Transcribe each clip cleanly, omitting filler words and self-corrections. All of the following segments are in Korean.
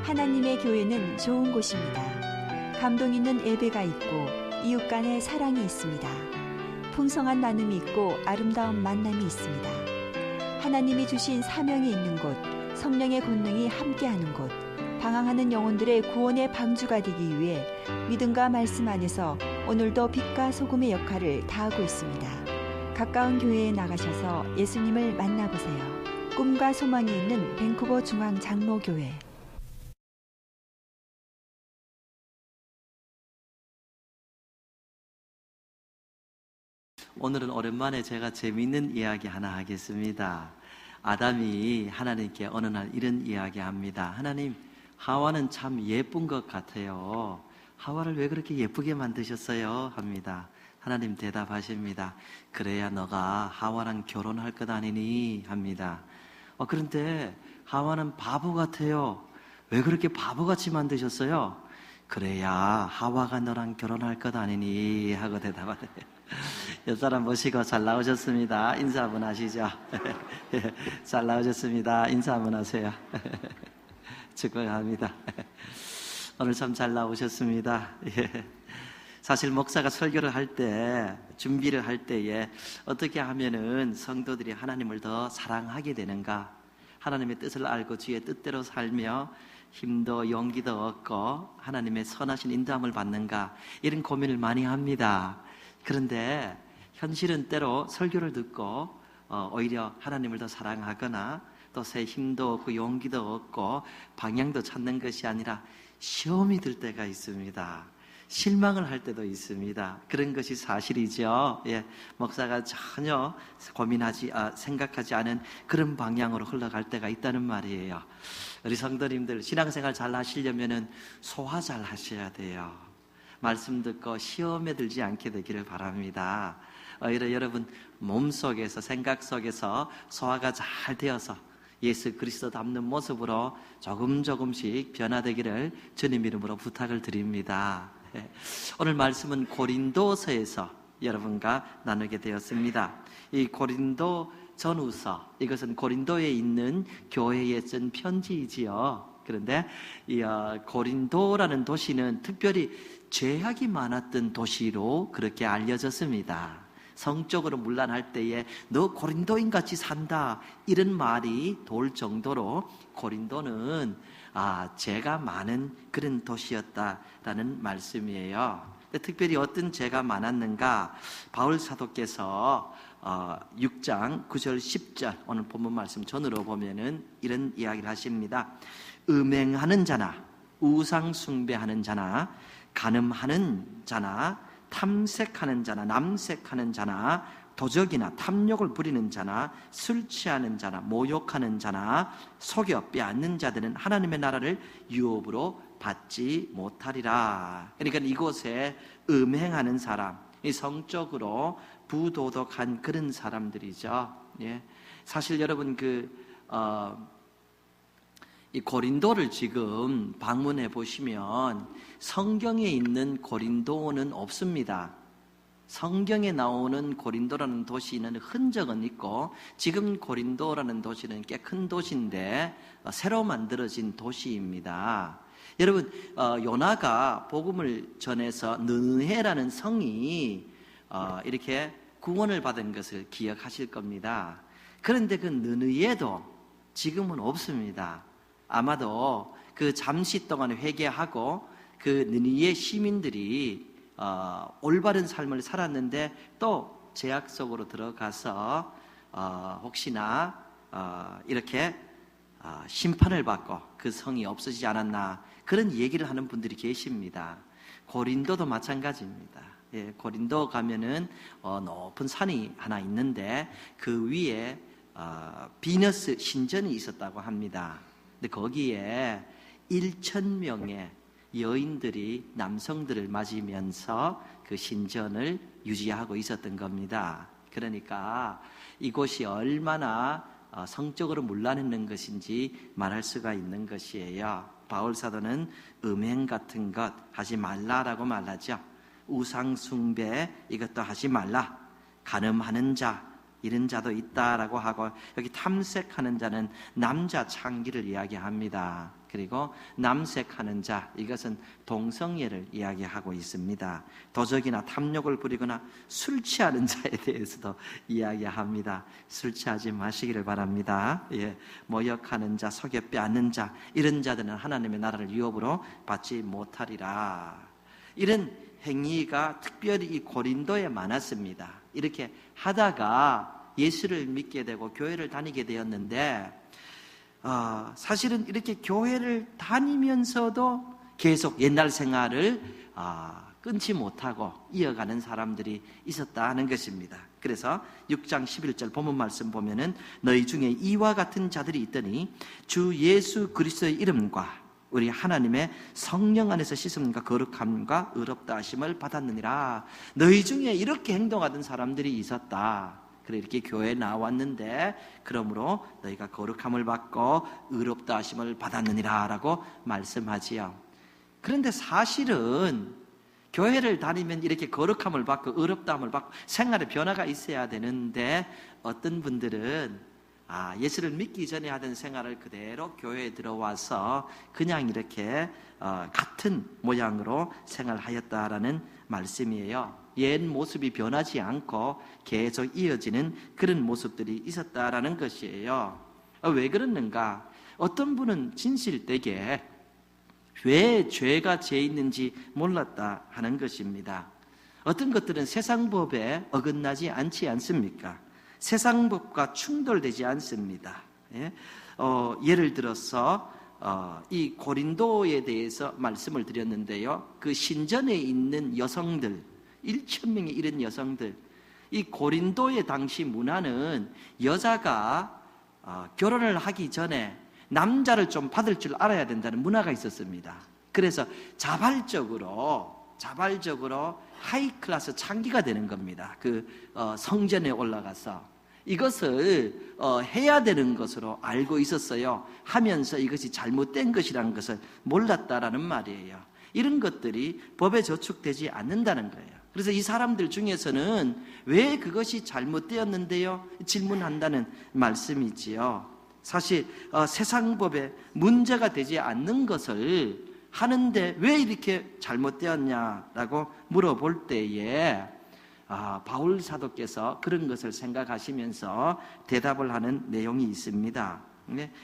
하나님의 교회는 좋은 곳입니다. 감동 있는 예배가 있고 이웃 간의 사랑이 있습니다. 풍성한 나눔이 있고 아름다운 만남이 있습니다. 하나님이 주신 사명이 있는 곳, 성령의 권능이 함께하는 곳, 방황하는 영혼들의 구원의 방주가 되기 위해 믿음과 말씀 안에서 오늘도 빛과 소금의 역할을 다하고 있습니다. 가까운 교회에 나가셔서 예수님을 만나보세요. 꿈과 소망이 있는 밴쿠버 중앙장로교회. 오늘은 오랜만에 제가 재미있는 이야기 하나 하겠습니다. 아담이 하나님께 어느 날 이런 이야기 합니다. 하나님, 하와는 참 예쁜 것 같아요. 하와를 왜 그렇게 예쁘게 만드셨어요? 합니다. 하나님 대답하십니다. 그래야 너가 하와랑 결혼할 것 아니니? 합니다. 그런데 하와는 바보 같아요. 왜 그렇게 바보같이 만드셨어요? 그래야 하와가 너랑 결혼할 것 아니니? 하고 대답하네요. 옆 사람 모시고 잘 나오셨습니다. 인사 한번 하시죠. 잘 나오셨습니다. 인사 한번 하세요. 축복합니다. 오늘 참 잘 나오셨습니다. 사실 목사가 설교를 할 때, 준비를 할 때에 어떻게 하면은 성도들이 하나님을 더 사랑하게 되는가, 하나님의 뜻을 알고 주의 뜻대로 살며 힘도 용기도 얻고 하나님의 선하신 인도함을 받는가, 이런 고민을 많이 합니다. 그런데 현실은 때로 설교를 듣고 오히려 하나님을 더 사랑하거나 또 새 힘도 얻고 용기도 얻고 방향도 찾는 것이 아니라 시험이 들 때가 있습니다. 실망을 할 때도 있습니다. 그런 것이 사실이죠. 목사가 전혀 생각하지 않은 그런 방향으로 흘러갈 때가 있다는 말이에요. 우리 성도님들 신앙생활 잘 하시려면 소화 잘 하셔야 돼요. 말씀 듣고 시험에 들지 않게 되기를 바랍니다. 오히려 여러분 몸속에서, 생각 속에서 소화가 잘 되어서 예수 그리스도 닮는 모습으로 조금씩 변화되기를 주님 이름으로 부탁을 드립니다. 오늘 말씀은 고린도서에서 여러분과 나누게 되었습니다. 이 고린도 전후서, 이것은 고린도에 있는 교회에 쓴 편지이지요. 그런데 이 고린도라는 도시는 특별히 죄악이 많았던 도시로 그렇게 알려졌습니다. 성적으로 문란할 때에 너 고린도인 같이 산다, 이런 말이 돌 정도로 고린도는 죄가 많은 그런 도시였다라는 말씀이에요. 특별히 어떤 죄가 많았는가, 바울 사도께서 6장 9절 10절 오늘 본문 말씀 전으로 보면은 이런 이야기를 하십니다. 음행하는 자나 우상 숭배하는 자나 간음하는 자나 탐색하는 자나 남색하는 자나 도적이나 탐욕을 부리는 자나 술 취하는 자나 모욕하는 자나 속여 빼앗는 자들은 하나님의 나라를 유업으로 받지 못하리라. 그러니까 이곳에 음행하는 사람, 이 성적으로 부도덕한 그런 사람들이죠. 사실 여러분 이 고린도를 지금 방문해 보시면 성경에 있는 고린도는 없습니다. 성경에 나오는 고린도라는 도시는 흔적은 있고, 지금 고린도라는 도시는 꽤 큰 도시인데 새로 만들어진 도시입니다. 여러분 요나가 복음을 전해서 느느헤라는 성이 이렇게 구원을 받은 것을 기억하실 겁니다. 그런데 그 느느헤도 지금은 없습니다. 아마도 그 잠시 동안 회개하고 그 느느헤 시민들이 올바른 삶을 살았는데 또 죄악 속으로 들어가서 혹시나 이렇게 심판을 받고 그 성이 없어지지 않았나, 그런 얘기를 하는 분들이 계십니다. 고린도도 마찬가지입니다. 고린도 가면은 높은 산이 하나 있는데 그 위에 비너스 신전이 있었다고 합니다. 근데 거기에 1,000명의 여인들이 남성들을 맞으면서 그 신전을 유지하고 있었던 겁니다. 그러니까 이곳이 얼마나 성적으로 문란했는 것인지 말할 수가 있는 것이에요. 바울 사도는 음행 같은 것 하지 말라라고 말하죠. 우상 숭배 이것도 하지 말라. 간음하는 자, 이런 자도 있다라고 하고, 여기 탐색하는 자는 남자 창기를 이야기합니다. 그리고 남색하는 자, 이것은 동성애를 이야기하고 있습니다. 도적이나 탐욕을 부리거나 술 취하는 자에 대해서도 이야기합니다. 술 취하지 마시기를 바랍니다. 모욕하는 자, 속여 빼앗는 자, 이런 자들은 하나님의 나라를 유업으로 받지 못하리라. 이런 행위가 특별히 이 고린도에 많았습니다. 이렇게 하다가 예수를 믿게 되고 교회를 다니게 되었는데, 사실은 이렇게 교회를 다니면서도 계속 옛날 생활을 끊지 못하고 이어가는 사람들이 있었다는 것입니다. 그래서 6장 11절 본문 말씀 보면은 너희 중에 이와 같은 자들이 있더니 주 예수 그리스도의 이름과 우리 하나님의 성령 안에서 씻음과 거룩함과 의롭다 하심을 받았느니라. 너희 중에 이렇게 행동하던 사람들이 있었다. 그래 이렇게 교회에 나왔는데 그러므로 너희가 거룩함을 받고 의롭다 하심을 받았느니라 라고 말씀하지요. 그런데 사실은 교회를 다니면 이렇게 거룩함을 받고 의롭다함을 받고 생활에 변화가 있어야 되는데 어떤 분들은 예수를 믿기 전에 하던 생활을 그대로 교회에 들어와서 그냥 이렇게 같은 모양으로 생활하였다라는 말씀이에요. 옛 모습이 변하지 않고 계속 이어지는 그런 모습들이 있었다라는 것이에요. 왜 그러는가? 어떤 분은 진실되게 왜 죄가 죄 있는지 몰랐다 하는 것입니다. 어떤 것들은 세상 법에 어긋나지 않지 않습니까? 세상 법과 충돌되지 않습니다. 예를 들어서 이 고린도에 대해서 말씀을 드렸는데요. 그 신전에 있는 여성들 1,000명에 이른 여성들, 이 고린도의 당시 문화는 여자가 결혼을 하기 전에 남자를 좀 받을 줄 알아야 된다는 문화가 있었습니다. 그래서 자발적으로 하이 클래스 창기가 되는 겁니다. 그 성전에 올라가서 이것을 해야 되는 것으로 알고 있었어요. 하면서 이것이 잘못된 것이라는 것을 몰랐다라는 말이에요. 이런 것들이 법에 저촉되지 않는다는 거예요. 그래서 이 사람들 중에서는 왜 그것이 잘못되었는데요? 질문한다는 말씀이지요. 사실 세상 법에 문제가 되지 않는 것을 하는데 왜 이렇게 잘못되었냐라고 물어볼 때에 바울 사도께서 그런 것을 생각하시면서 대답을 하는 내용이 있습니다.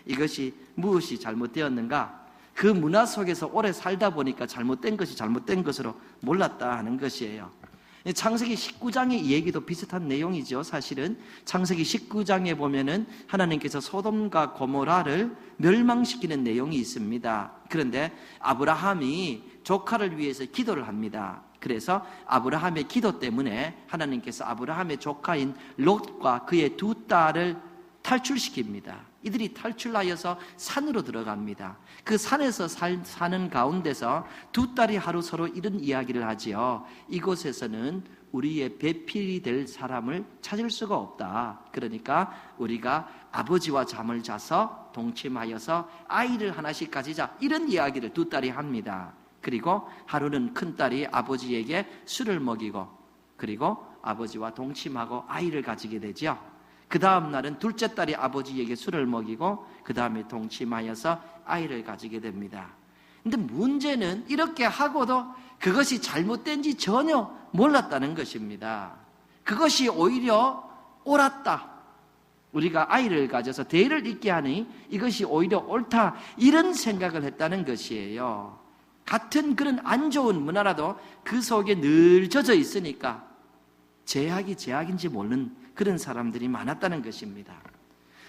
이것이 무엇이 잘못되었는가? 그 문화 속에서 오래 살다 보니까 잘못된 것이 잘못된 것으로 몰랐다 하는 것이에요. 창세기 19장의 얘기도 비슷한 내용이죠. 사실은 창세기 19장에 보면은 하나님께서 소돔과 고모라를 멸망시키는 내용이 있습니다. 그런데 아브라함이 조카를 위해서 기도를 합니다. 그래서 아브라함의 기도 때문에 하나님께서 아브라함의 조카인 롯과 그의 두 딸을 탈출시킵니다. 이들이 탈출하여서 산으로 들어갑니다. 그 산에서 사는 가운데서 두 딸이 하루 서로 이런 이야기를 하지요. 이곳에서는 우리의 배필이 될 사람을 찾을 수가 없다. 그러니까 우리가 아버지와 잠을 자서 동침하여서 아이를 하나씩 가지자. 이런 이야기를 두 딸이 합니다. 그리고 하루는 큰딸이 아버지에게 술을 먹이고 그리고 아버지와 동침하고 아이를 가지게 되죠. 그 다음 날은 둘째 딸이 아버지에게 술을 먹이고 그 다음에 동침하여서 아이를 가지게 됩니다. 근데 문제는 이렇게 하고도 그것이 잘못된지 전혀 몰랐다는 것입니다. 그것이 오히려 옳았다. 우리가 아이를 가져서 대를 잇게 하니 이것이 오히려 옳다. 이런 생각을 했다는 것이에요. 같은 그런 안 좋은 문화라도 그 속에 늘 젖어 있으니까 제약이 제약인지 모르는 그런 사람들이 많았다는 것입니다.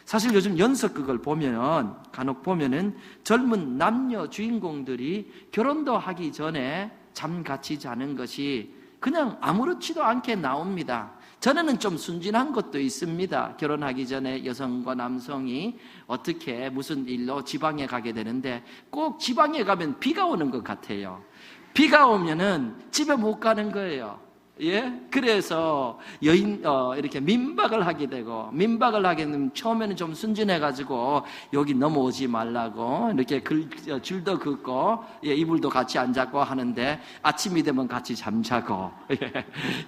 사실 요즘 연속극을 보면 간혹 보면은 젊은 남녀 주인공들이 결혼도 하기 전에 잠 같이 자는 것이 그냥 아무렇지도 않게 나옵니다. 전에는 좀 순진한 것도 있습니다. 결혼하기 전에 여성과 남성이 어떻게 무슨 일로 지방에 가게 되는데 꼭 지방에 가면 비가 오는 것 같아요. 비가 오면은 집에 못 가는 거예요. 그래서 이렇게 민박을 하게 되고, 민박을 하게 되면 처음에는 좀 순진해가지고 여기 넘어오지 말라고 이렇게 줄도 긋고 이불도 같이 안 잡고 하는데 아침이 되면 같이 잠자고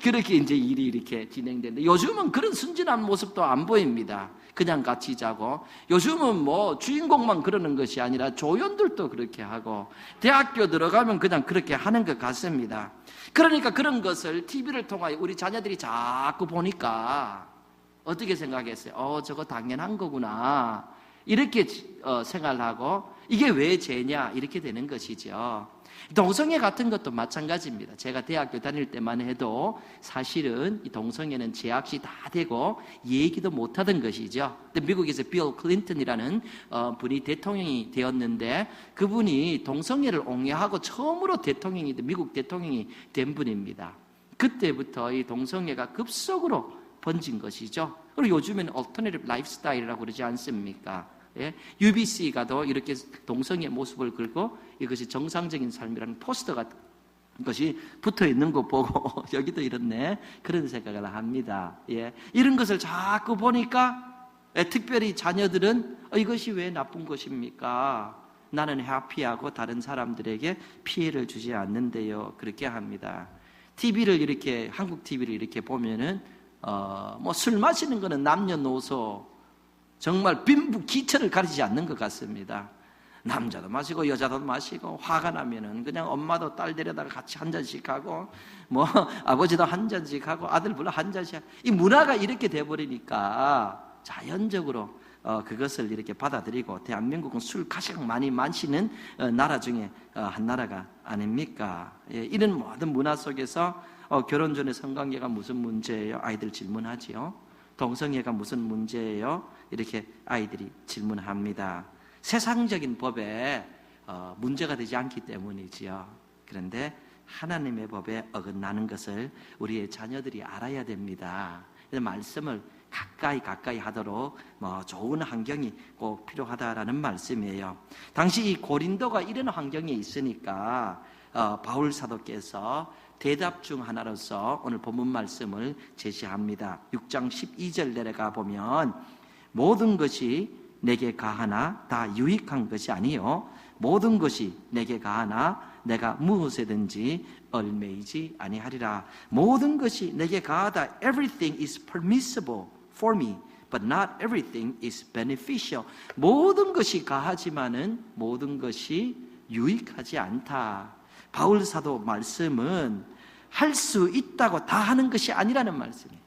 그렇게 이제 일이 이렇게 진행되는데 요즘은 그런 순진한 모습도 안 보입니다. 그냥 같이 자고, 요즘은 뭐 주인공만 그러는 것이 아니라 조연들도 그렇게 하고, 대학교 들어가면 그냥 그렇게 하는 것 같습니다. 그러니까 그런 것을 TV를 통하여 우리 자녀들이 자꾸 보니까 어떻게 생각했어요? 저거 당연한 거구나, 이렇게 생각을 하고, 이게 왜 죄냐 이렇게 되는 것이죠. 동성애 같은 것도 마찬가지입니다. 제가 대학교 다닐 때만 해도 사실은 이 동성애는 죄악시 다 되고 얘기도 못하던 것이죠. 근데 미국에서 빌 클린턴이라는 분이 대통령이 되었는데, 그분이 동성애를 옹호하고 처음으로 미국 대통령이 된 분입니다. 그때부터 이 동성애가 급속으로 번진 것이죠. 그리고 요즘에는 얼터너티브 라이프스타일이라고 그러지 않습니까? 예? UBC가도 이렇게 동성애 모습을 걸고 이것이 정상적인 삶이라는 포스터 같은 것이 붙어 있는 거 보고 여기도 이렇네, 그런 생각을 합니다. 예. 이런 것을 자꾸 보니까 특별히 자녀들은 이것이 왜 나쁜 것입니까? 나는 해피하고 다른 사람들에게 피해를 주지 않는데요, 그렇게 합니다. TV를 이렇게, 한국 TV를 이렇게 보면은 뭐 술 마시는 거는 남녀노소 정말 빈부 기천을 가리지 않는 것 같습니다. 남자도 마시고 여자도 마시고, 화가 나면은 그냥 엄마도 딸 데려다가 같이 한 잔씩 하고, 뭐 아버지도 한 잔씩 하고, 아들 물론 한 잔씩 하고, 이 문화가 이렇게 돼버리니까 자연적으로 그것을 이렇게 받아들이고, 대한민국은 술 가장 많이 마시는 나라 중에 한 나라가 아닙니까? 예, 이런 모든 문화 속에서 결혼 전에 성관계가 무슨 문제예요? 아이들 질문하지요. 동성애가 무슨 문제예요? 이렇게 아이들이 질문합니다. 세상적인 법에 문제가 되지 않기 때문이지요. 그런데 하나님의 법에 어긋나는 것을 우리의 자녀들이 알아야 됩니다. 말씀을 가까이 하도록 좋은 환경이 꼭 필요하다라는 말씀이에요. 당시 이 고린도가 이런 환경에 있으니까 바울 사도께서 대답 중 하나로서 오늘 본문 말씀을 제시합니다. 6장 12절 내려가 보면, 모든 것이 내게 가하나 다 유익한 것이 아니요 모든 것이 내게 가하나 내가 무엇에든지 얽매이지 아니하리라. 모든 것이 내게 가하다. Everything is permissible for me, but not everything is beneficial. 모든 것이 가하지만은 모든 것이 유익하지 않다. 바울 사도 말씀은 할 수 있다고 다 하는 것이 아니라는 말씀이에요.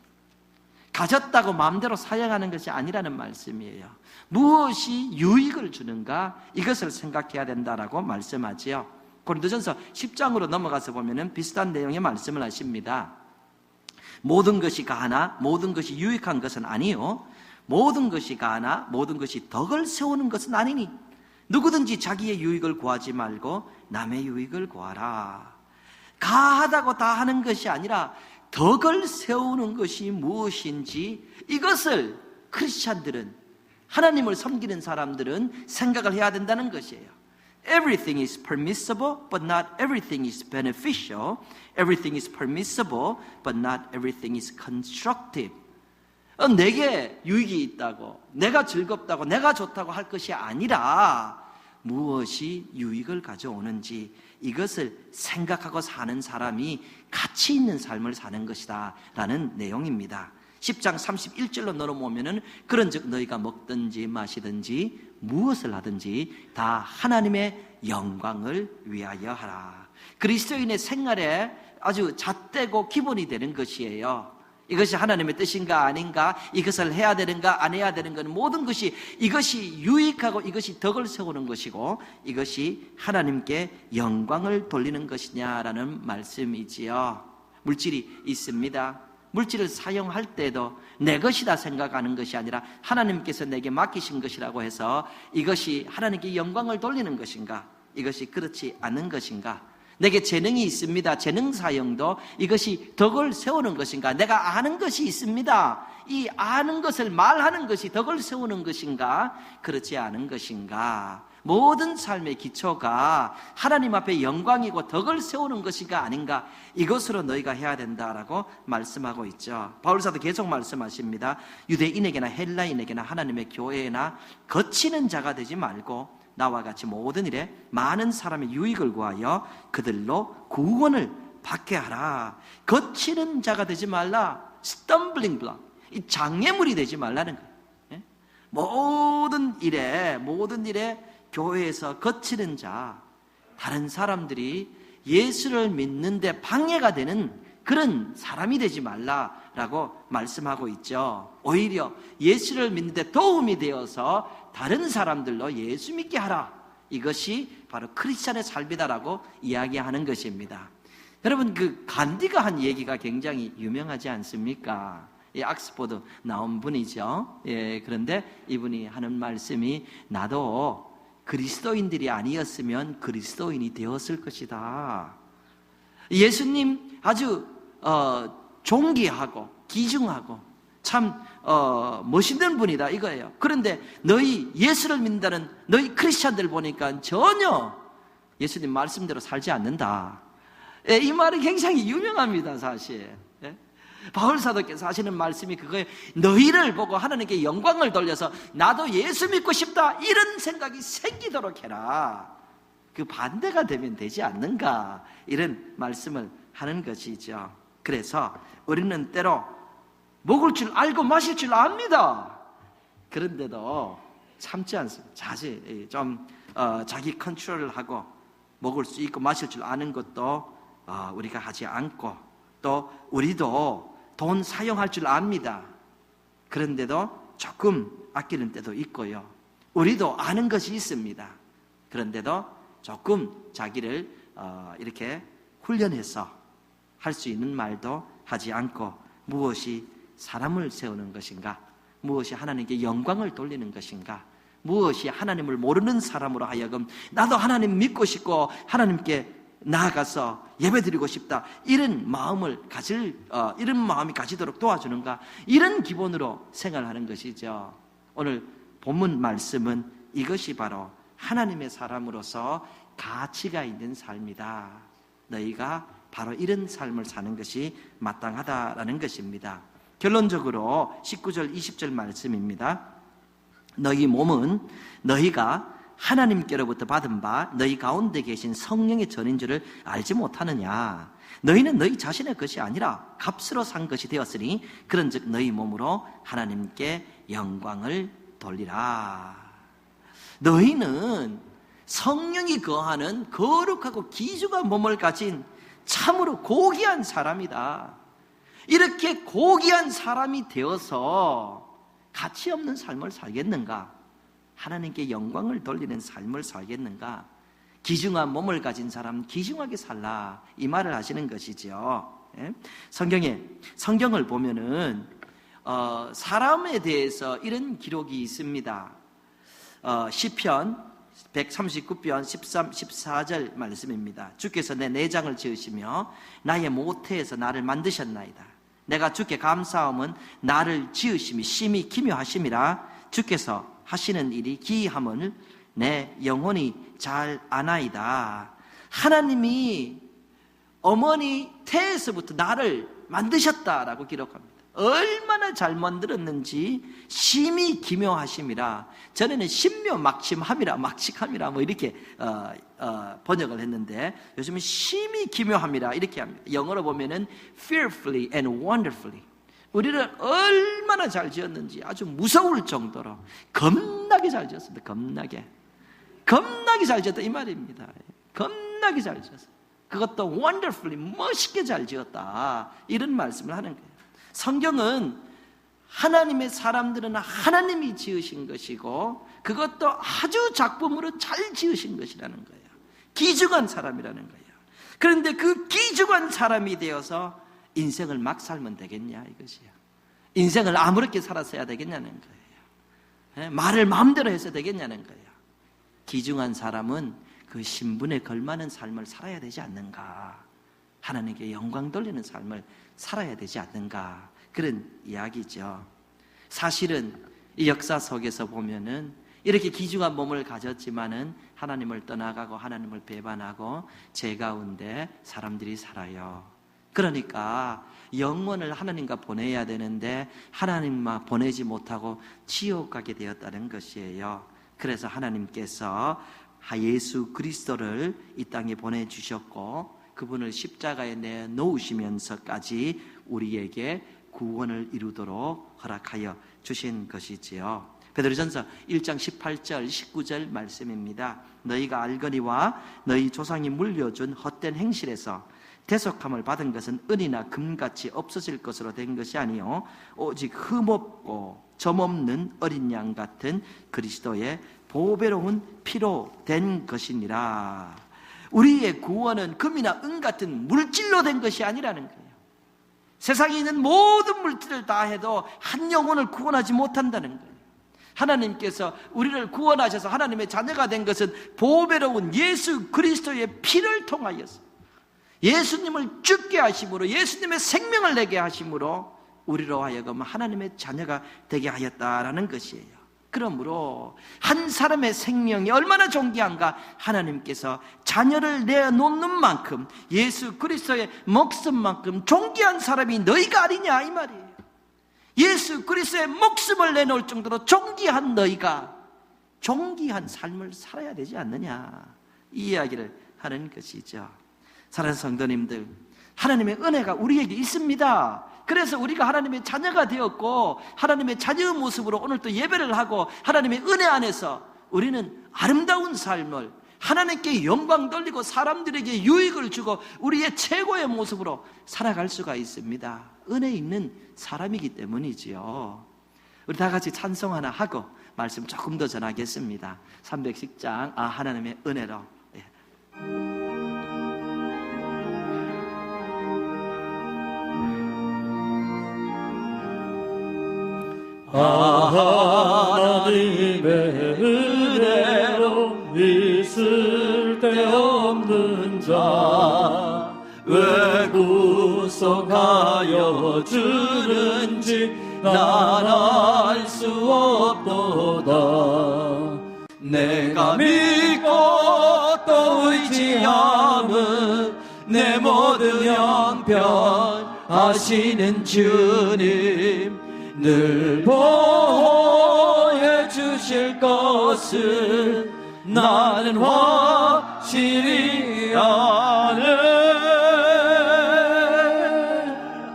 가졌다고 마음대로 사용하는 것이 아니라는 말씀이에요. 무엇이 유익을 주는가, 이것을 생각해야 된다라고 말씀하지요. 고린도전서 10장으로 넘어가서 보면은 비슷한 내용의 말씀을 하십니다. 모든 것이 가하나 모든 것이 유익한 것은 아니요 모든 것이 가하나 모든 것이 덕을 세우는 것은 아니니 누구든지 자기의 유익을 구하지 말고 남의 유익을 구하라. 가하다고 다 하는 것이 아니라 덕을 세우는 것이 무엇인지, 이것을 크리스찬들은, 하나님을 섬기는 사람들은 생각을 해야 된다는 것이에요. Everything is permissible, but not everything is beneficial. Everything is permissible, but not everything is constructive. 내게 유익이 있다고, 내가 즐겁다고, 내가 좋다고 할 것이 아니라 무엇이 유익을 가져오는지, 이것을 생각하고 사는 사람이 가치 있는 삶을 사는 것이다 라는 내용입니다. 10장 31절로 넘어오면은, 그런즉 너희가 먹든지 마시든지 무엇을 하든지 다 하나님의 영광을 위하여 하라. 그리스도인의 생활에 아주 잣대고 기본이 되는 것이에요. 이것이 하나님의 뜻인가 아닌가, 이것을 해야 되는가 안 해야 되는 건, 모든 것이 이것이 유익하고 이것이 덕을 세우는 것이고 이것이 하나님께 영광을 돌리는 것이냐라는 말씀이지요. 물질이 있습니다. 물질을 사용할 때도 내 것이다 생각하는 것이 아니라 하나님께서 내게 맡기신 것이라고 해서 이것이 하나님께 영광을 돌리는 것인가, 이것이 그렇지 않은 것인가. 내게 재능이 있습니다. 재능 사용도 이것이 덕을 세우는 것인가, 내가 아는 것이 있습니다. 이 아는 것을 말하는 것이 덕을 세우는 것인가, 그렇지 않은 것인가. 모든 삶의 기초가 하나님 앞에 영광이고 덕을 세우는 것인가 아닌가, 이것으로 너희가 해야 된다라고 말씀하고 있죠. 바울사도 계속 말씀하십니다. 유대인에게나 헬라인에게나 하나님의 교회나 거치는 자가 되지 말고 나와 같이 모든 일에 많은 사람의 유익을 구하여 그들로 구원을 받게 하라. 거치는 자가 되지 말라. stumbling block, 이 장애물이 되지 말라는 거예요. 모든 일에 교회에서 거치는 자, 다른 사람들이 예수를 믿는데 방해가 되는 그런 사람이 되지 말라라고 말씀하고 있죠. 오히려 예수를 믿는데 도움이 되어서 다른 사람들로 예수 믿게 하라. 이것이 바로 크리스찬의 삶이다라고 이야기하는 것입니다. 여러분, 그 간디가 한 얘기가 굉장히 유명하지 않습니까? 이 옥스퍼드 나온 분이죠. 예, 그런데 이분이 하는 말씀이 나도 그리스도인들이 아니었으면 그리스도인이 되었을 것이다. 예수님 아주 존귀하고 귀중하고 참 멋있는 분이다 이거예요. 그런데 너희 예수를 믿는다는 너희 크리스찬들 보니까 전혀 예수님 말씀대로 살지 않는다. 예, 이 말이 굉장히 유명합니다, 사실. 예? 바울 사도께서 하시는 말씀이 그거예요. 너희를 보고 하나님께 영광을 돌려서 나도 예수 믿고 싶다 이런 생각이 생기도록 해라. 그 반대가 되면 되지 않는가, 이런 말씀을 하는 것이죠. 그래서 우리는 때로 먹을 줄 알고 마실 줄 압니다. 그런데도 참지 않습니다. 자기 컨트롤을 하고 먹을 수 있고 마실 줄 아는 것도 우리가 하지 않고, 또 우리도 돈 사용할 줄 압니다. 그런데도 조금 아끼는 때도 있고요. 우리도 아는 것이 있습니다. 그런데도 조금 자기를 이렇게 훈련해서 할 수 있는 말도 하지 않고, 무엇이 사람을 세우는 것인가, 무엇이 하나님께 영광을 돌리는 것인가, 무엇이 하나님을 모르는 사람으로 하여금 나도 하나님 믿고 싶고 하나님께 나아가서 예배드리고 싶다 이런 마음이 가지도록 도와주는가, 이런 기본으로 생활하는 것이죠. 오늘 본문 말씀은 이것이 바로 하나님의 사람으로서 가치가 있는 삶이다. 너희가 바로 이런 삶을 사는 것이 마땅하다라는 것입니다. 결론적으로 19절 20절 말씀입니다. 너희 몸은 너희가 하나님께로부터 받은 바 너희 가운데 계신 성령의 전인 줄을 알지 못하느냐. 너희는 너희 자신의 것이 아니라 값으로 산 것이 되었으니 그런즉 너희 몸으로 하나님께 영광을 돌리라. 너희는 성령이 거하는 거룩하고 귀중한 몸을 가진 참으로 고귀한 사람이다. 이렇게 고귀한 사람이 되어서 가치 없는 삶을 살겠는가? 하나님께 영광을 돌리는 삶을 살겠는가? 귀중한 몸을 가진 사람 귀중하게 살라, 이 말을 하시는 것이죠. 성경을 보면은 사람에 대해서 이런 기록이 있습니다. 시편 139편 13, 14절 말씀입니다. 주께서 내 내장을 지으시며 나의 모태에서 나를 만드셨나이다. 내가 주께 감사함은 나를 지으심이 심히 기묘하심이라. 주께서 하시는 일이 기이함을 내 영혼이 잘 아나이다. 하나님이 어머니 태에서부터 나를 만드셨다라고 기록합니다. 얼마나 잘 만들었는지 심히 기묘하심이라. 전에는 신묘 막심함이라 뭐 이렇게 번역을 했는데, 요즘은 심히 기묘함이라 이렇게 합니다. 영어로 보면은 fearfully and wonderfully. 우리를 얼마나 잘 지었는지 아주 무서울 정도로 겁나게 잘 지었습니다. 겁나게 잘 지었다 이 말입니다. 겁나게 잘 지었어요. 그것도 wonderfully, 멋있게 잘 지었다, 이런 말씀을 하는 거예요. 성경은 하나님의 사람들은 하나님이 지으신 것이고 그것도 아주 작품으로 잘 지으신 것이라는 거예요. 귀중한 사람이라는 거예요. 그런데 그 귀중한 사람이 되어서 인생을 막 살면 되겠냐 이것이야. 인생을 아무렇게 살았어야 되겠냐는 거예요. 말을 마음대로 해서 되겠냐는 거예요. 귀중한 사람은 그 신분에 걸맞는 삶을 살아야 되지 않는가, 하나님께 영광 돌리는 삶을 살아야 되지 않는가, 그런 이야기죠. 사실은 이 역사 속에서 보면은 이렇게 귀중한 몸을 가졌지만은 하나님을 떠나가고 하나님을 배반하고 죄 가운데 사람들이 살아요. 그러니까 영혼을 하나님과 보내야 되는데 하나님만 보내지 못하고 지옥 가게 되었다는 것이에요. 그래서 하나님께서 예수 그리스도를 이 땅에 보내주셨고 그분을 십자가에 내놓으시면서까지 우리에게 구원을 이루도록 허락하여 주신 것이지요. 베드로전서 1장 18절 19절 말씀입니다. 너희가 알거니와 너희 조상이 물려준 헛된 행실에서 대속함을 받은 것은 은이나 금같이 없어질 것으로 된 것이 아니요 오직 흠없고 점없는 어린 양 같은 그리스도의 보배로운 피로 된 것이니라. 우리의 구원은 금이나 은 같은 물질로 된 것이 아니라는 거예요. 세상에 있는 모든 물질을 다 해도 한 영혼을 구원하지 못한다는 거예요. 하나님께서 우리를 구원하셔서 하나님의 자녀가 된 것은 보배로운 예수 그리스도의 피를 통하여서 예수님을 죽게 하심으로 예수님의 생명을 내게 하심으로 우리로 하여금 하나님의 자녀가 되게 하였다라는 것이에요. 그러므로 한 사람의 생명이 얼마나 존귀한가, 하나님께서 자녀를 내놓는 만큼 예수 그리스도의 목숨만큼 존귀한 사람이 너희가 아니냐 이 말이에요. 예수 그리스도의 목숨을 내놓을 정도로 존귀한 너희가 존귀한 삶을 살아야 되지 않느냐, 이 이야기를 하는 것이죠. 사랑하는 성도님들, 하나님의 은혜가 우리에게 있습니다. 그래서 우리가 하나님의 자녀가 되었고 하나님의 자녀의 모습으로 오늘 또 예배를 하고 하나님의 은혜 안에서 우리는 아름다운 삶을 하나님께 영광 돌리고 사람들에게 유익을 주고 우리의 최고의 모습으로 살아갈 수가 있습니다. 은혜 있는 사람이기 때문이지요. 우리 다 같이 찬송 하나 하고 말씀 조금 더 전하겠습니다. 310장 하나님의 은혜로. 하나님의 은혜로 있을 데 없는 자 왜 구속하여 주는지 난 알 수 없도다. 내가 믿고 또 의지함은 내 모든 형편하시는 주님 늘 보호해 주실 것을 나는 확실히 아네.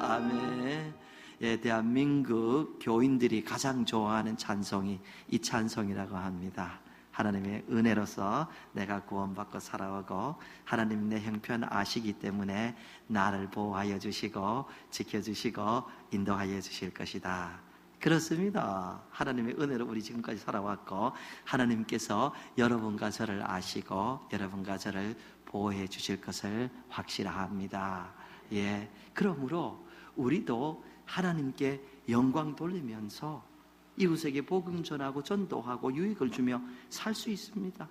아멘. 예, 대한민국 교인들이 가장 좋아하는 찬송이 이 찬송이라고 합니다. 하나님의 은혜로서 내가 구원받고 살아오고 하나님 내 형편 아시기 때문에 나를 보호하여 주시고 지켜주시고 인도하여 주실 것이다. 그렇습니다. 하나님의 은혜로 우리 지금까지 살아왔고 하나님께서 여러분과 저를 아시고 여러분과 저를 보호해 주실 것을 확실합니다. 예, 그러므로 우리도 하나님께 영광 돌리면서 이웃에게 복음 전하고 전도하고 유익을 주며 살 수 있습니다.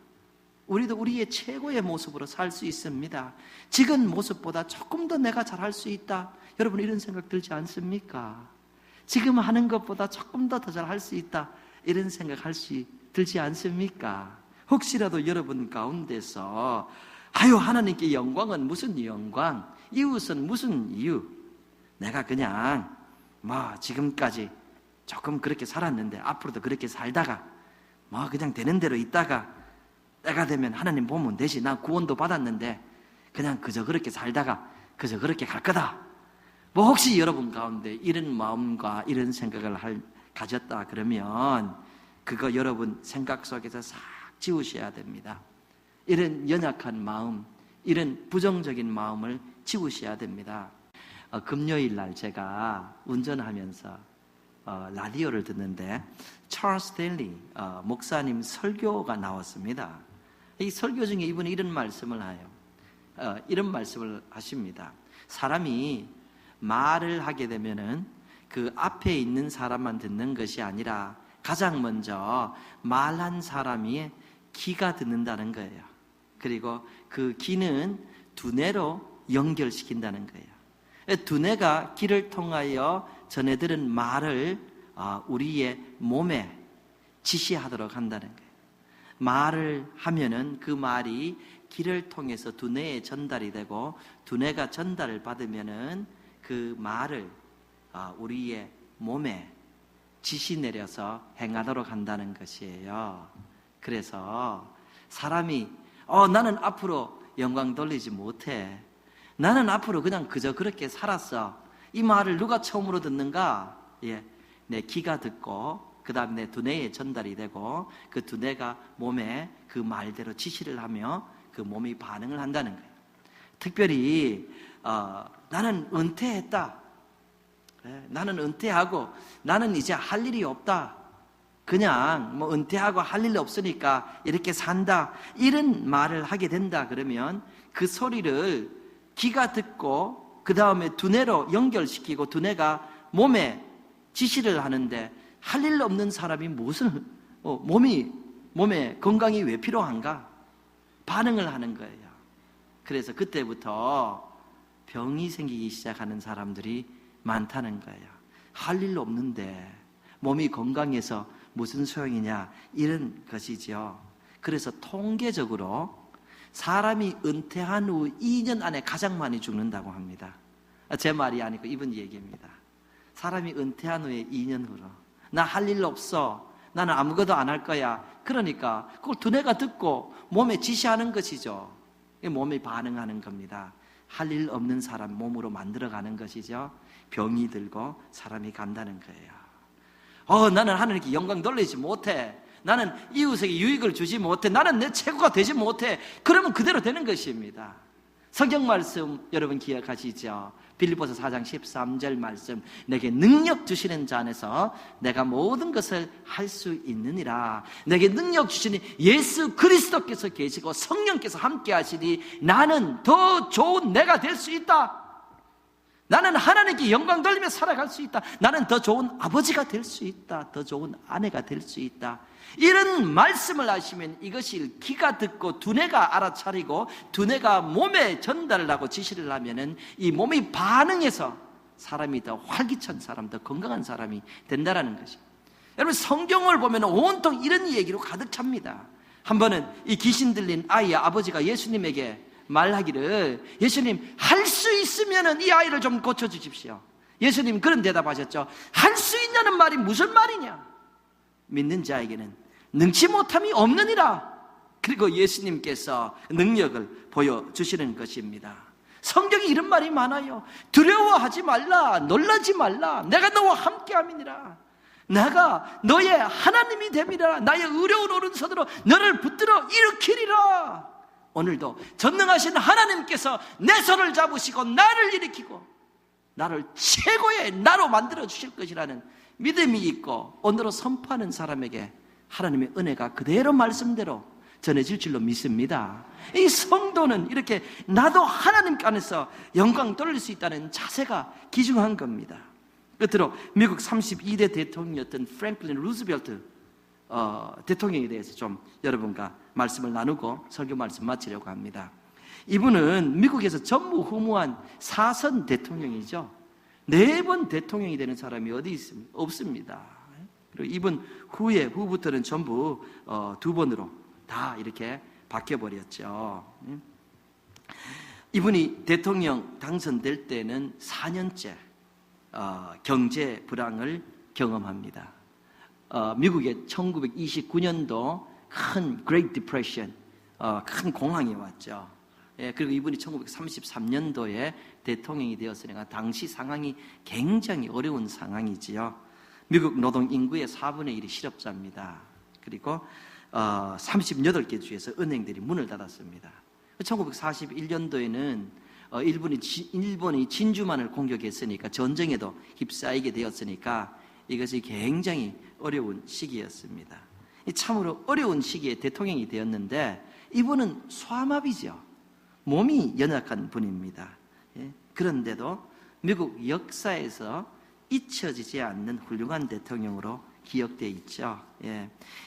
우리도 우리의 최고의 모습으로 살 수 있습니다. 지금 모습보다 조금 더 내가 잘할 수 있다. 여러분 이런 생각 들지 않습니까? 지금 하는 것보다 조금 더 잘할 수 있다. 이런 생각 들지 않습니까? 혹시라도 여러분 가운데서 하나님께 영광은 무슨 영광, 이웃은 무슨 이웃, 내가 그냥 지금까지 조금 그렇게 살았는데 앞으로도 그렇게 살다가 그냥 되는 대로 있다가 때가 되면 하나님 보면 되지, 난 구원도 받았는데 그냥 그저 그렇게 살다가 그저 그렇게 갈 거다. 혹시 여러분 가운데 이런 마음과 이런 생각을 가졌다 그러면 그거 여러분 생각 속에서 싹 지우셔야 됩니다. 이런 연약한 마음, 이런 부정적인 마음을 지우셔야 됩니다. 금요일 날 제가 운전하면서 라디오를 듣는데 찰스 데일리 목사님 설교가 나왔습니다. 이 설교 중에 이분이 이런 말씀을 해요. 이런 말씀을 하십니다. 사람이 말을 하게 되면은 그 앞에 있는 사람만 듣는 것이 아니라 가장 먼저 말한 사람이 귀가 듣는다는 거예요. 그리고 그 귀는 두뇌로 연결시킨다는 거예요. 두뇌가 귀를 통하여 전해 들은 말을 우리의 몸에 지시하도록 한다는 거예요. 말을 하면은 그 말이 귀를 통해서 두뇌에 전달이 되고 두뇌가 전달을 받으면은 그 말을 우리의 몸에 지시 내려서 행하도록 한다는 것이에요. 그래서 사람이 나는 앞으로 영광 돌리지 못해, 나는 앞으로 그냥 그저 그렇게 살았어, 이 말을 누가 처음으로 듣는가? 내 귀가 듣고 그 다음에 두뇌에 전달이 되고 그 두뇌가 몸에 그 말대로 지시를 하며 그 몸이 반응을 한다는 거예요. 특별히 나는 은퇴했다. 나는 은퇴하고 나는 이제 할 일이 없다. 그냥 뭐 은퇴하고 할 일 없으니까 이렇게 산다. 이런 말을 하게 된다 그러면 그 소리를 귀가 듣고 그 다음에 두뇌로 연결시키고 두뇌가 몸에 지시를 하는데 할 일 없는 사람이 무슨 몸에 건강이 왜 필요한가? 반응을 하는 거예요. 그래서 그때부터 병이 생기기 시작하는 사람들이 많다는 거예요. 할 일 없는데 몸이 건강해서 무슨 소용이냐 이런 것이죠. 그래서 통계적으로 사람이 은퇴한 후 2년 안에 가장 많이 죽는다고 합니다. 제 말이 아니고 이분 얘기입니다. 사람이 은퇴한 후에 2년 후로 나 할 일 없어, 나는 아무것도 안 할 거야. 그러니까 그걸 두뇌가 듣고 몸에 지시하는 것이죠. 몸이 반응하는 겁니다. 할 일 없는 사람 몸으로 만들어가는 것이죠. 병이 들고 사람이 간다는 거예요. 나는 하나님께 영광 돌리지 못해. 나는 이웃에게 유익을 주지 못해. 나는 내 최고가 되지 못해. 그러면 그대로 되는 것입니다. 성경 말씀 여러분 기억하시죠? 빌립보서 4장 13절 말씀, 내게 능력 주시는 자 안에서 내가 모든 것을 할 수 있느니라. 내게 능력 주시니 예수 그리스도께서 계시고 성령께서 함께 하시니 나는 더 좋은 내가 될 수 있다. 나는 하나님께 영광 돌리며 살아갈 수 있다. 나는 더 좋은 아버지가 될 수 있다. 더 좋은 아내가 될 수 있다. 이런 말씀을 하시면 이것이 귀가 듣고 두뇌가 알아차리고 두뇌가 몸에 전달을 하고 지시를 하면은 이 몸이 반응해서 사람이 더 활기찬 사람, 더 건강한 사람이 된다는 것이. 여러분 성경을 보면 온통 이런 얘기로 가득 찹니다. 한 번은 이 귀신 들린 아이의 아버지가 예수님에게 말하기를, 예수님 할 수 있으면 이 아이를 좀 고쳐주십시오. 예수님 그런 대답하셨죠. 할 수 있냐는 말이 무슨 말이냐? 믿는 자에게는 능치 못함이 없느니라. 그리고 예수님께서 능력을 보여주시는 것입니다. 성경에 이런 말이 많아요. 두려워하지 말라, 놀라지 말라, 내가 너와 함께함이니라. 내가 너의 하나님이 됨이라. 나의 의로운 오른손으로 너를 붙들어 일으키리라. 오늘도 전능하신 하나님께서 내 손을 잡으시고 나를 일으키고 나를 최고의 나로 만들어 주실 것이라는 믿음이 있고 오늘로 선포하는 사람에게 하나님의 은혜가 그대로 말씀대로 전해질 줄로 믿습니다. 이 성도는 이렇게 나도 하나님 안에서 영광 돌릴 수 있다는 자세가 귀중한 겁니다. 끝으로 미국 32대 대통령이었던 프랭클린 루즈벨트 대통령에 대해서 좀 여러분과 말씀을 나누고 설교 말씀 마치려고 합니다. 이분은 미국에서 전무후무한 4선 대통령이죠. 4번 대통령이 되는 사람이 어디 있습니까? 없습니다. 그리고 이분 후부터는 전부 2번으로 다 이렇게 바뀌어버렸죠. 이분이 대통령 당선될 때는 4년째 경제 불황을 경험합니다. 미국의 1929년도 큰 Great Depression, 큰 공황이 왔죠. 그리고 이분이 1933년도에 대통령이 되었으니까 당시 상황이 굉장히 어려운 상황이지요. 미국 노동 인구의 4분의 1이 실업자입니다. 그리고 38개 주에서 은행들이 문을 닫았습니다. 1941년도에는 일본이 진주만을 공격했으니까 전쟁에도 휩싸이게 되었으니까 이것이 굉장히 어려운 시기였습니다. 참으로 어려운 시기에 대통령이 되었는데 이분은 소아마비죠. 몸이 연약한 분입니다. 그런데도 미국 역사에서 잊혀지지 않는 훌륭한 대통령으로 기억되어 있죠.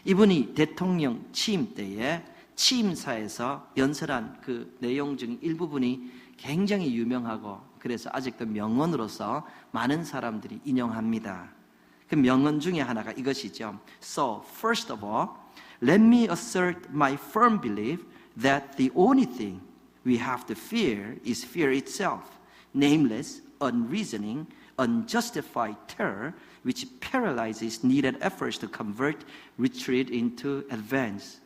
이분이 대통령 취임 때에 취임사에서 연설한 그 내용 중 일부분이 굉장히 유명하고 그래서 아직도 명언으로서 많은 사람들이 인용합니다. 그 명언 중에 하나가 이것이죠. So, first of all, let me assert my firm belief that the only thing we have to fear is fear itself, nameless, unreasoning, unjustified terror, which paralyzes needed efforts to convert retreat into advance.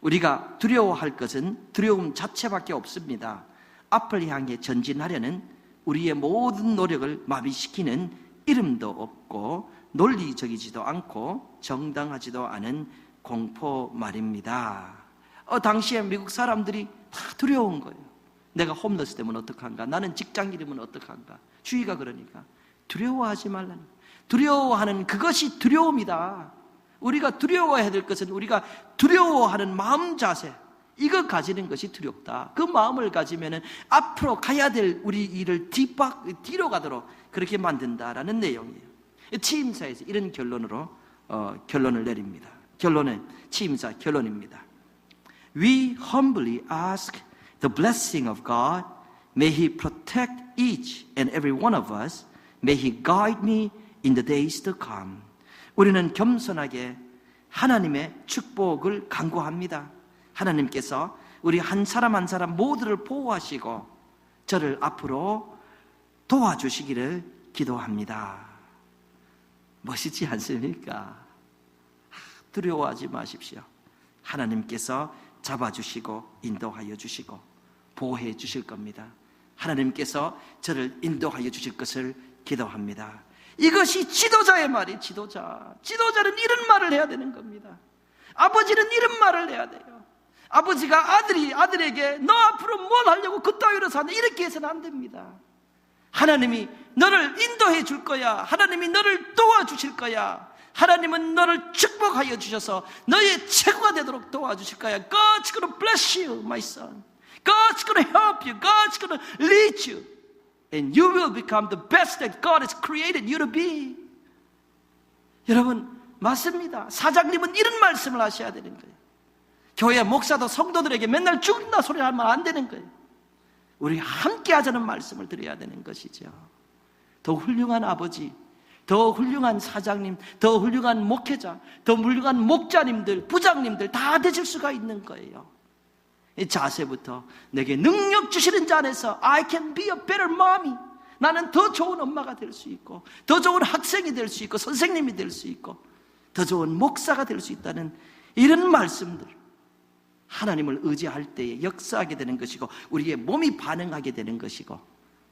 우리가 두려워할 것은 두려움 자체밖에 없습니다. 앞을 향해 전진하려는 우리의 모든 노력을 마비시키는 이름도 없고 논리적이지도 않고 정당하지도 않은 공포 말입니다. 당시에 미국 사람들이 다 두려운 거예요. 내가 홈레스 되면 어떡한가? 나는 직장 잃으면 어떡한가? 주의가 그러니까 두려워하지 말라는, 두려워하는 그것이 두려움이다. 우리가 두려워해야 될 것은 우리가 두려워하는 마음 자세, 이거 가지는 것이 두렵다. 그 마음을 가지면은 앞으로 가야 될 우리 일을 뒤로 가도록 그렇게 만든다라는 내용이에요. 취임사에서 이런 결론을 내립니다. 취임사 결론입니다. We humbly ask the blessing of God. May He protect each and every one of us. May He guide me in the days to come. 우리는 겸손하게 하나님의 축복을 간구합니다. 하나님께서 우리 한 사람 한 사람 모두를 보호하시고 저를 앞으로 도와주시기를 기도합니다. 멋있지 않습니까? 두려워하지 마십시오. 하나님께서 잡아주시고 인도하여 주시고 보호해 주실 겁니다. 하나님께서 저를 인도하여 주실 것을 기도합니다. 이것이 지도자의 말이 지도자는 이런 말을 해야 되는 겁니다. 아버지는 이런 말을 해야 돼요. 아버지가 아들에게 너 앞으로 뭘 하려고 그따위로 사냐 이렇게 해서는 안 됩니다. 하나님이 너를 인도해 줄 거야. 하나님이 너를 도와주실 거야. 하나님은 너를 축복하여 주셔서 너의 최고가 되도록 도와주실 거야. God's gonna bless you, my son. God's gonna help you. God's gonna lead you. And you will become the best that God has created you to be. 여러분, 맞습니다. 사장님은 이런 말씀을 하셔야 되는 거예요. 교회 목사도 성도들에게 맨날 죽는다 소리 하면 안 되는 거예요. 우리 함께 하자는 말씀을 드려야 되는 것이죠. 더 훌륭한 아버지, 더 훌륭한 사장님, 더 훌륭한 목회자, 더 훌륭한 목자님들, 부장님들 다 되실 수가 있는 거예요. 이 자세부터 내게 능력 주시는 자 안에서 I can be a better mommy. 나는 더 좋은 엄마가 될 수 있고 더 좋은 학생이 될 수 있고 선생님이 될 수 있고 더 좋은 목사가 될 수 있다는 이런 말씀들, 하나님을 의지할 때에 역사하게 되는 것이고 우리의 몸이 반응하게 되는 것이고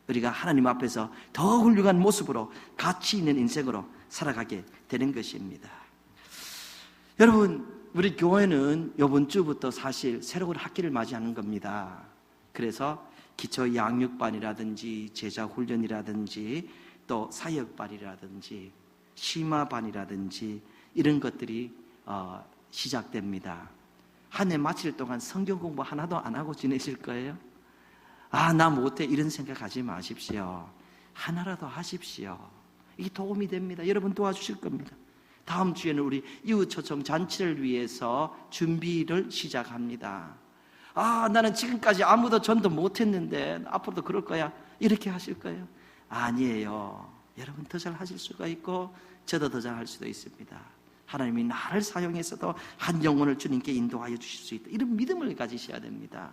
우리가 하나님 앞에서 더 훌륭한 모습으로 가치 있는 인생으로 살아가게 되는 것입니다. 여러분, 우리 교회는 이번 주부터 사실 새로운 학기를 맞이하는 겁니다. 그래서 기초 양육반이라든지 제자훈련이라든지 또 사역반이라든지 심화반이라든지 이런 것들이 시작됩니다. 한 해 마칠 동안 성경 공부 하나도 안 하고 지내실 거예요? 나 못해 이런 생각하지 마십시오. 하나라도 하십시오. 이게 도움이 됩니다. 여러분 도와주실 겁니다. 다음 주에는 우리 이웃초청 잔치를 위해서 준비를 시작합니다. 나는 지금까지 아무도 전도 못했는데 앞으로도 그럴 거야 이렇게 하실 거예요? 아니에요. 여러분 더 잘 하실 수가 있고 저도 더 잘 할 수도 있습니다. 하나님이 나를 사용해서도 한 영혼을 주님께 인도하여 주실 수 있다, 이런 믿음을 가지셔야 됩니다.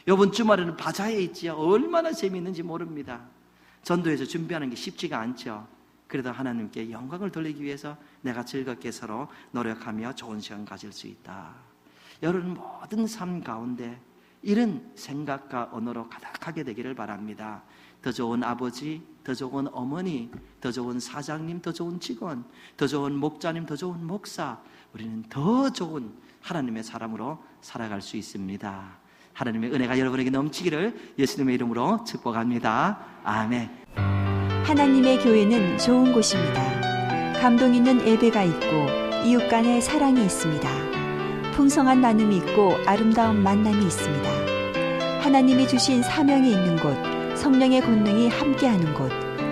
이번 주말에는 바자회에 있지요. 얼마나 재미있는지 모릅니다. 전도에서 준비하는 게 쉽지가 않죠. 그래도 하나님께 영광을 돌리기 위해서 내가 즐겁게 서로 노력하며 좋은 시간 가질 수 있다. 여러분 모든 삶 가운데 이런 생각과 언어로 가득하게 되기를 바랍니다. 더 좋은 아버지, 더 좋은 어머니, 더 좋은 사장님, 더 좋은 직원, 더 좋은 목자님, 더 좋은 목사, 우리는 더 좋은 하나님의 사람으로 살아갈 수 있습니다. 하나님의 은혜가 여러분에게 넘치기를 예수님의 이름으로 축복합니다. 아멘. 하나님의 교회는 좋은 곳입니다. 감동 있는 예배가 있고 이웃 간의 사랑이 있습니다. 풍성한 나눔이 있고 아름다운 만남이 있습니다. 하나님이 주신 사명이 있는 곳, 성령의 권능이 함께하는 곳,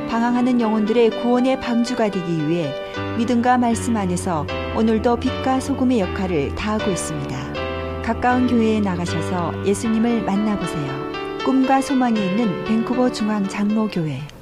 방황하는 영혼들의 구원의 방주가 되기 위해 믿음과 말씀 안에서 오늘도 빛과 소금의 역할을 다하고 있습니다. 가까운 교회에 나가셔서 예수님을 만나보세요. 꿈과 소망이 있는 밴쿠버 중앙 장로교회.